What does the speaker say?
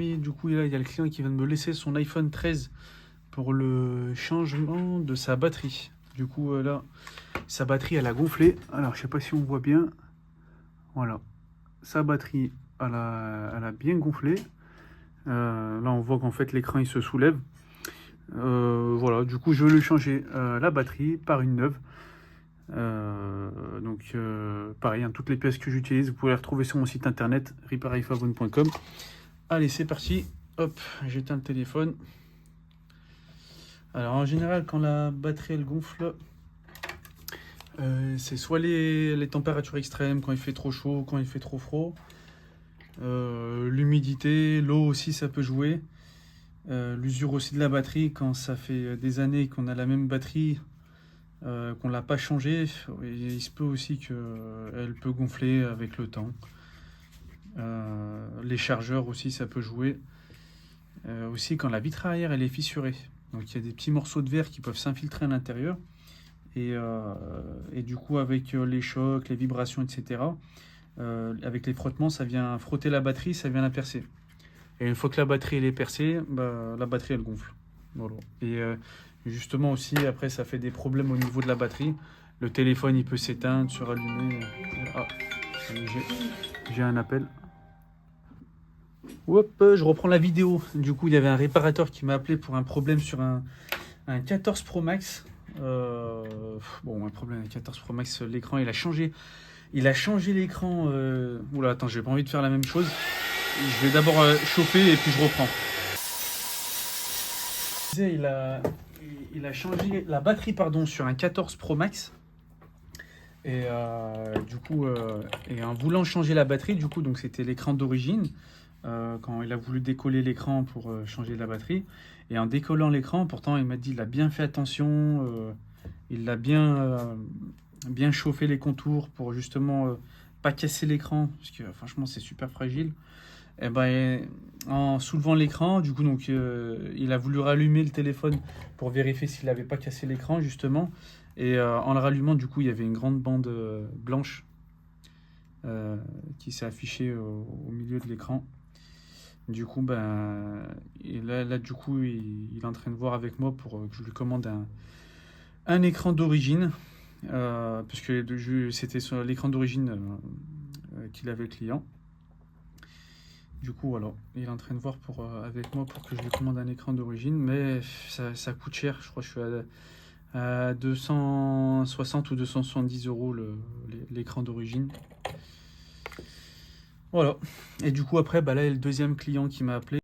Du coup, là, il y a le client qui vient de me laisser son iPhone 13 pour le changement de sa batterie. Du coup, là, sa batterie, elle a gonflé. Alors, je sais pas si on voit bien. Voilà. Sa batterie, elle a bien gonflé. Là, on voit qu'en fait, l'écran, il se soulève. Voilà, du coup, je vais lui changer la batterie par une neuve. Donc, pareil, hein, toutes les pièces que j'utilise, vous pouvez les retrouver sur mon site internet, repareiphone.com. Allez, c'est parti. Hop, j'éteins le téléphone. Alors, en général, quand la batterie, elle gonfle, c'est soit les températures extrêmes, quand il fait trop chaud, quand il fait trop froid. L'humidité, l'eau aussi, ça peut jouer. L'usure aussi de la batterie, quand ça fait des années qu'on a la même batterie, qu'on ne l'a pas changée, il se peut aussi qu'elle peut gonfler avec le temps. Les chargeurs aussi, ça peut jouer. Aussi, quand la vitre arrière elle est fissurée, donc il y a des petits morceaux de verre qui peuvent s'infiltrer à l'intérieur. Et du coup, avec les chocs, les vibrations, etc., avec les frottements, ça vient frotter la batterie, ça vient la percer. Et une fois que la batterie elle est percée, bah, la batterie elle gonfle. Voilà. Et justement aussi, après, ça fait des problèmes au niveau de la batterie. Le téléphone il peut s'éteindre, se rallumer. Ah, j'ai un appel. Hop, je reprends la vidéo. Du coup, il y avait un réparateur qui m'a appelé pour un problème sur un 14 Pro Max. Bon, un problème avec 14 Pro Max, l'écran, il a changé. Il a changé l'écran. Oula, attends, j'ai pas envie de faire la même chose. Je vais d'abord chauffer et puis je reprends. Il a changé la batterie pardon, sur un 14 Pro Max. Et du coup, et en voulant changer la batterie, du coup, donc c'était l'écran d'origine. Quand il a voulu décoller l'écran pour changer la batterie. Et en décollant l'écran, pourtant, il m'a dit il a bien fait attention, il a bien chauffé les contours pour justement pas casser l'écran, parce que franchement, c'est super fragile. Et ben, en soulevant l'écran, du coup, donc, il a voulu rallumer le téléphone pour vérifier s'il n'avait pas cassé l'écran, justement. Et en le rallumant, du coup, il y avait une grande bande blanche qui s'est affichée au milieu de l'écran. Du coup, ben, et là, du coup, il est en train de voir avec moi pour que je lui commande un écran d'origine, puisque c'était sur l'écran d'origine qu'il avait le client. Du coup, voilà, il est en train de voir avec moi pour que je lui commande un écran d'origine, mais ça coûte cher. Je crois que je suis à 260 ou 270 euros l'écran d'origine. Voilà. Et du coup, après, bah là, il y a le deuxième client qui m'a appelé.